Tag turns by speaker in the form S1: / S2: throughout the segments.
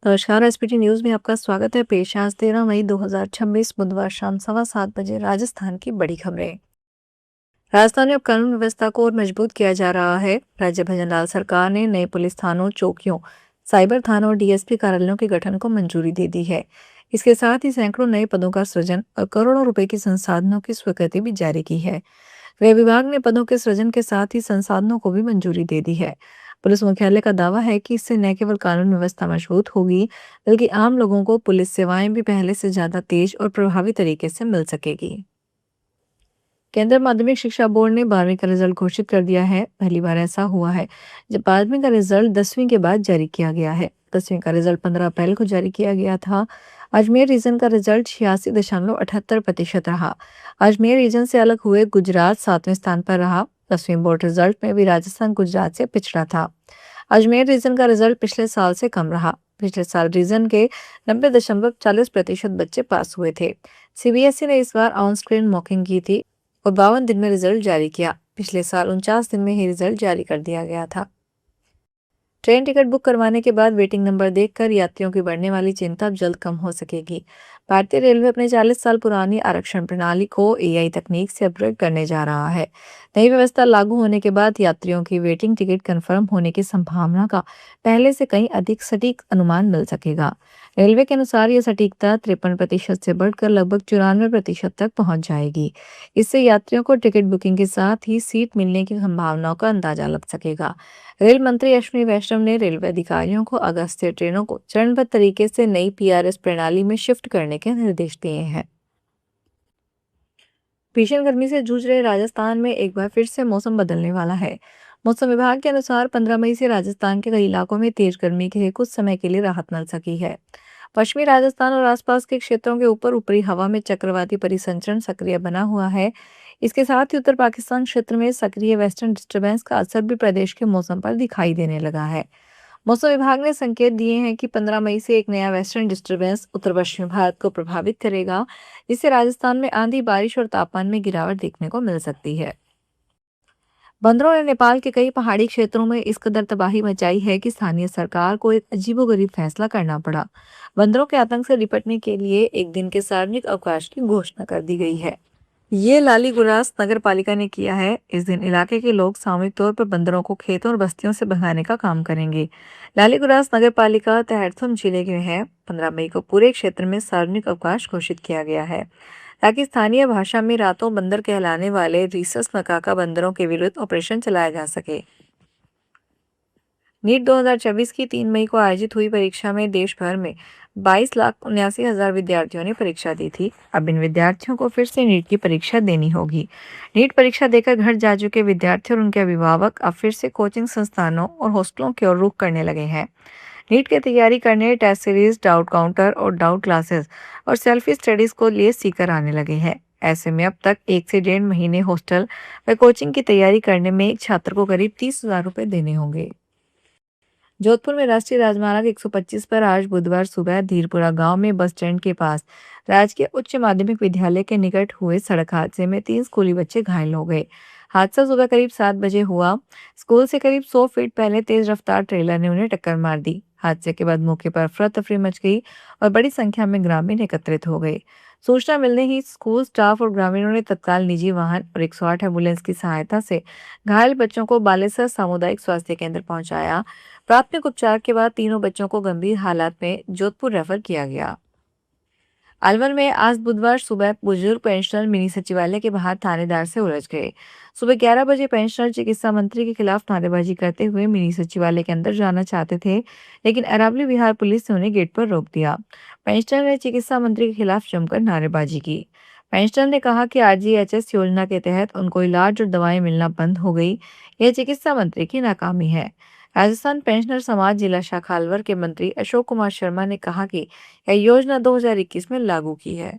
S1: नमस्कार। SPT news में आपका स्वागत है। पेश है आज 13 मई 2026 बुधवार शाम 7:15 राजस्थान की बड़ी खबरें। राजस्थान में अब कानून व्यवस्था को और मजबूत किया जा रहा है। राज्य भजनलाल सरकार ने नए पुलिस थानों, चौकियों, साइबर थानों और डीएसपी कार्यालयों के गठन को मंजूरी दे दी है। इसके साथ ही सैकड़ों नए पदों का सृजन और करोड़ों रुपए की संसाधनों की स्वीकृति भी जारी की है। गृह विभाग ने पदों के सृजन के साथ ही संसाधनों को भी मंजूरी दे दी है। पुलिस मुख्यालय का दावा है कि इससे न केवल कानून व्यवस्था मजबूत होगी, बल्कि आम लोगों को पुलिस सेवाएं भी पहले से ज्यादा तेज और प्रभावी तरीके से मिल सकेगी। केंद्रीय माध्यमिक शिक्षा बोर्ड ने 12वीं का रिजल्ट घोषित कर दिया है। पहली बार ऐसा हुआ है जब 12वीं का रिजल्ट 10वीं के बाद जारी किया गया है। 10वीं का रिजल्ट 15 अप्रैल को जारी किया गया था। अजमेर रीजन का रिजल्ट 86.78% रहा। अजमेर रीजन से अलग हुए गुजरात 7वें स्थान पर रहा। 10वीं बोर्ड रिजल्ट में भी राजस्थान गुजरात से पिछड़ा था। अजमेर रीजन का रिजल्ट पिछले साल से कम रहा। पिछले साल रीजन के 90.40% बच्चे पास हुए थे। सीबीएसई ने इस बार ऑन स्क्रीन मॉकिंग की थी और 52 दिन में रिजल्ट जारी किया। पिछले साल 49 दिन में ही रिजल्ट जारी कर दिया गया था। ट्रेन टिकट बुक करवाने के बाद वेटिंग नंबर देखकर यात्रियों की बढ़ने वाली चिंता अब जल्द कम हो सकेगी। भारतीय रेलवे अपने 40 साल पुरानी आरक्षण प्रणाली को एआई तकनीक से अपग्रेड करने जा रहा है। नई व्यवस्था लागू होने के बाद यात्रियों की वेटिंग टिकट कंफर्म होने की संभावना का पहले से कहीं अधिक सटीक अनुमान मिल सकेगा। रेलवे के अनुसार यह सटीकता 53% से बढ़कर लगभग 94% तक पहुंच जाएगी। इससे यात्रियों को टिकट बुकिंग के साथ ही सीट मिलने की संभावनाओं का अंदाजा लग सकेगा। रेल मंत्री अश्विनी वैष्णव ने रेलवे अधिकारियों को अगस्त से ट्रेनों को चरणबद्ध तरीके से नई पीआरएस प्रणाली में शिफ्ट करने के निर्देश दिए हैं। भीषण गर्मी से जूझ रहे राजस्थान में एक बार फिर से मौसम बदलने वाला है। मौसम विभाग के अनुसार 15 मई से राजस्थान के कई इलाकों में तेज गर्मी के कुछ समय के लिए राहत मिल सकी है। पश्चिमी राजस्थान और आसपास के क्षेत्रों के ऊपर ऊपरी हवा में चक्रवाती परिसंचरण सक्रिय बना हुआ है। इसके साथ ही उत्तर पाकिस्तान क्षेत्र में सक्रिय वेस्टर्न डिस्टर्बेंस का असर भी प्रदेश के मौसम पर दिखाई देने लगा है। मौसम विभाग ने संकेत दिए हैं कि 15 मई से एक नया वेस्टर्न डिस्टर्बेंस उत्तर पश्चिमी भारत को प्रभावित करेगा, जिससे राजस्थान में आंधी, बारिश और तापमान में गिरावट देखने को मिल सकती है। बंदरों ने नेपाल के कई पहाड़ी क्षेत्रों में इस कदर तबाही मचाई है कि स्थानीय सरकार को एक अजीबोगरीब फैसला करना पड़ा। बंदरों के आतंक से निपटने के लिए एक दिन के सार्वजनिक अवकाश की घोषणा कर दी गई है। ये लाली गुरास नगर पालिका ने किया है। इस दिन इलाके के लोग सामूहिक तौर पर बंदरों को खेतों और बस्तियों से भगाने का काम करेंगे। लाली गुरास नगर पालिका तेहरथुम जिले में है। 15 मई को पूरे क्षेत्र में सार्वजनिक अवकाश घोषित किया गया है, ताकि स्थानीय भाषा में रातों बंदर कहलाने वाले रीसस मकाका बंदरों के विरुद्ध ऑपरेशन चलाया जा सके। नीट 2024 की 3 मई को आयोजित हुई परीक्षा में देश भर में 22,79,000 विद्यार्थियों ने परीक्षा दी थी। अब इन विद्यार्थियों को फिर से नीट की परीक्षा देनी होगी। नीट परीक्षा देकर घर जा चुके विद्यार्थी और उनके अभिभावक अब फिर से कोचिंग संस्थानों और हॉस्टलों की ओर रुख करने लगे हैं। नीट की तैयारी करने टेस्ट सीरीज, डाउट काउंटर और डाउट क्लासेस और सेल्फी स्टडीज को लिए सीकर आने लगे हैं। ऐसे में अब तक 1 से 1.5 महीने हॉस्टल व कोचिंग की तैयारी करने में एक छात्र को करीब 30,000 रुपये देने होंगे। जोधपुर में राष्ट्रीय राजमार्ग 125 पर आज बुधवार सुबह धीरपुरा गांव में बस स्टैंड के पास राजकीय उच्च माध्यमिक विद्यालय के निकट हुए सड़क हादसे में 3 स्कूली बच्चे घायल हो गए। हादसा सुबह करीब 7 बजे हुआ। स्कूल से करीब 100 फीट पहले तेज रफ्तार ट्रेलर ने उन्हें टक्कर मार दी। हादसे के बाद मौके पर अफरा तफरी मच गई और बड़ी संख्या में ग्रामीण एकत्रित हो गए। सूचना मिलने ही स्कूल स्टाफ और ग्रामीणों ने तत्काल निजी वाहन और 108 एम्बुलेंस की सहायता से घायल बच्चों को बालेसर सामुदायिक स्वास्थ्य केंद्र पहुंचाया। प्राथमिक उपचार के बाद तीनों बच्चों को गंभीर हालात में जोधपुर रेफर किया गया। अलवर में आज बुधवार सुबह बुजुर्ग पेंशनर मिनी सचिवालय के बाहर थानेदार से उलझ गए। सुबह 11 बजे पेंशनर चिकित्सा मंत्री के खिलाफ नारेबाजी करते हुए मिनी सचिवालय के अंदर जाना चाहते थे, लेकिन अरावली विहार पुलिस ने उन्हें गेट पर रोक दिया। पेंशनर ने चिकित्सा मंत्री के खिलाफ जमकर नारेबाजी की। पेंशनर ने कहा कि आरजीएचएस योजना के तहत उनको इलाज और दवाएं मिलना बंद हो गई। यह चिकित्सा मंत्री की नाकामी है। राजस्थान पेंशनर समाज जिला शाखा अलवर के मंत्री अशोक कुमार शर्मा ने कहा कि यह योजना 2021 में लागू की है।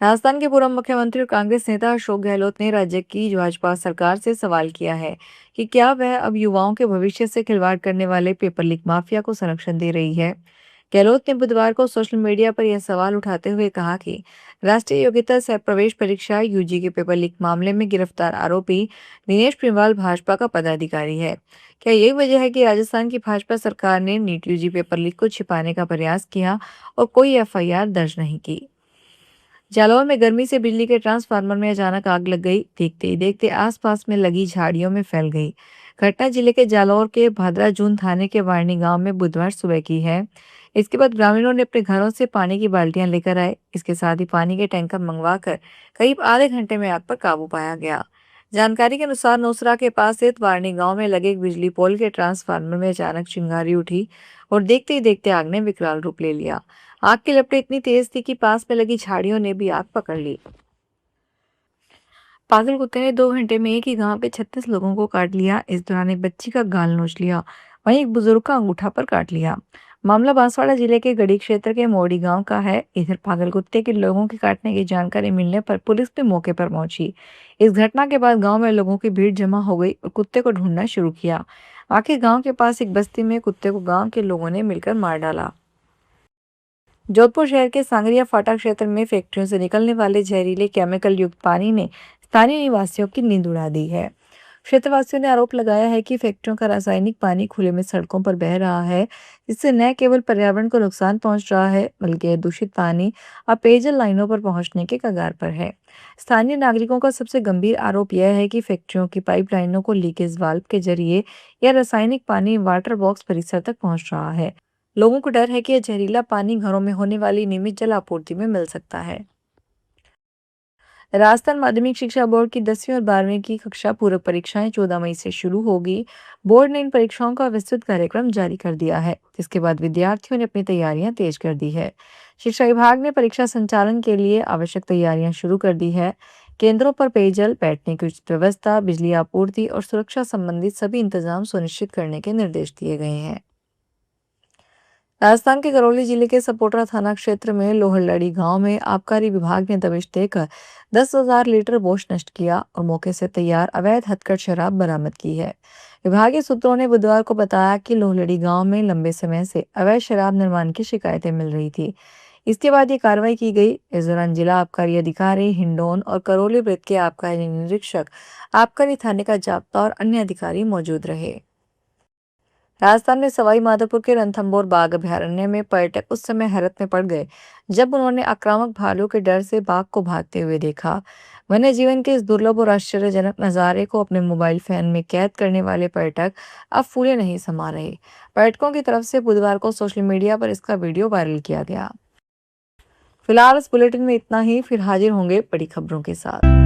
S1: राजस्थान के पूर्व मुख्यमंत्री और कांग्रेस नेता अशोक गहलोत ने राज्य की भाजपा सरकार से सवाल किया है कि क्या वह अब युवाओं के भविष्य से खिलवाड़ करने वाले पेपर लीक माफिया को संरक्षण दे रही है। गहलोत ने बुधवार को सोशल मीडिया पर यह सवाल उठाते हुए कहा कि राष्ट्रीय योग्यता सह प्रवेश परीक्षा यूजी के पेपर लीक मामले में गिरफ्तार आरोपी दिनेश प्रिमवाल भाजपा का पदाधिकारी है। क्या यही वजह है कि राजस्थान की भाजपा सरकार ने नीट यूजी पेपर लीक को छिपाने का प्रयास किया और कोई एफआईआर दर्ज नहीं की? जालौर में गर्मी से बिजली के ट्रांसफार्मर में अचानक आग लग गई। देखते ही देखते आसपास में लगी झाड़ियों में फैल गई। घटना जिले के जालौर के भादरा-जून थाने के वारनी गांव में बुधवार सुबह की है। इसके बाद ग्रामीणों ने अपने घरों से पानी की बाल्टियां लेकर आए। इसके साथ ही पानी के टैंकर मंगवाकर करीब आधे घंटे में आग पर काबू पाया गया। जानकारी के अनुसार नोसरा के पास स्थित वारनी गांव में लगे एक बिजली पोल के ट्रांसफार्मर में अचानक चिंगारी उठी और देखते ही देखते आग ने विकराल रूप ले लिया। आग की लपटें इतनी तेज थी कि पास में लगी झाड़ियों ने भी आग पकड़ ली। पागल कुत्ते ने 2 घंटे में एक ही गांव के 36 लोगों को काट लिया। इस दौरान एक बच्ची का गाल नोच लिया, वहीं एक बुजुर्ग का अंगूठा पर काट लिया। मामला बांसवाड़ा जिले के गढ़ी क्षेत्र के मोड़ी गांव का है। इधर पागल कुत्ते के लोगों के काटने की जानकारी मिलने पर पुलिस भी मौके पर पहुंची। इस घटना के बाद गांव में लोगों की भीड़ जमा हो गई और कुत्ते को ढूंढना शुरू किया। आखिर गांव के पास एक बस्ती में कुत्ते को गांव के लोगों ने मिलकर मार डाला। जोधपुर शहर के सांगरिया फाटा क्षेत्र में फैक्ट्रियों से निकलने वाले जहरीले केमिकल युक्त पानी ने स्थानीय निवासियों की नींद उड़ा दी है। क्षेत्रवासियों ने आरोप लगाया है कि फैक्ट्रियों का रासायनिक पानी खुले में सड़कों पर बह रहा है, जिससे न केवल पर्यावरण को नुकसान पहुंच रहा है, बल्कि यह दूषित पानी अब पेयजल लाइनों पर पहुंचने के कगार पर है। स्थानीय नागरिकों का सबसे गंभीर आरोप यह है कि फैक्ट्रियों की पाइपलाइनों को लीकेज वाल्व के जरिए यह रासायनिक पानी वाटर बॉक्स परिसर तक पहुंच रहा है। लोगों को डर है कि यह जहरीला पानी घरों में होने वाली नियमित जल आपूर्ति में मिल सकता है। राजस्थान माध्यमिक शिक्षा बोर्ड की 10वीं और 12वीं की कक्षा पूरक परीक्षाएं 14 मई से शुरू होगी। बोर्ड ने इन परीक्षाओं का विस्तृत कार्यक्रम जारी कर दिया है, जिसके बाद विद्यार्थियों ने अपनी तैयारियां तेज कर दी है। शिक्षा विभाग ने परीक्षा संचालन के लिए आवश्यक तैयारियां शुरू कर दी है। केंद्रों पर पेयजल, बैठने की उचित व्यवस्था, बिजली आपूर्ति और सुरक्षा संबंधित सभी इंतजाम सुनिश्चित करने के निर्देश दिए गए हैं। राजस्थान के करौली जिले के सपोटरा थाना क्षेत्र में लोहरलड़ी गांव में आबकारी विभाग ने दबिश देकर 10,000 लीटर बोश नष्ट किया और मौके से तैयार अवैध हथकढ़ शराब बरामद की है। विभागीय सूत्रों ने बुधवार को बताया कि लोहरलड़ी गांव में लंबे समय से अवैध शराब निर्माण की शिकायतें मिल रही थी। इसके बाद ये कार्रवाई की गई। इस दौरान जिला आबकारी अधिकारी हिंडौन और करौली वृत्त के आबकारी निरीक्षक, आबकारी थाने का जाब्ता और अन्य अधिकारी मौजूद रहे। राजस्थान में सवाई माधोपुर के रणथंभौर बाघ अभयारण्य में पर्यटक उस समय हैरत में पड़ गए जब उन्होंने आक्रामक भालू के डर से बाघ को भागते हुए देखा। वन्य जीवन के इस दुर्लभ और आश्चर्यजनक नजारे को अपने मोबाइल फोन में कैद करने वाले पर्यटक अब फूले नहीं समा रहे। पर्यटकों की तरफ से बुधवार को सोशल मीडिया पर इसका वीडियो वायरल किया गया। फिलहाल इस बुलेटिन में इतना ही, फिर हाजिर होंगे बड़ी खबरों के साथ।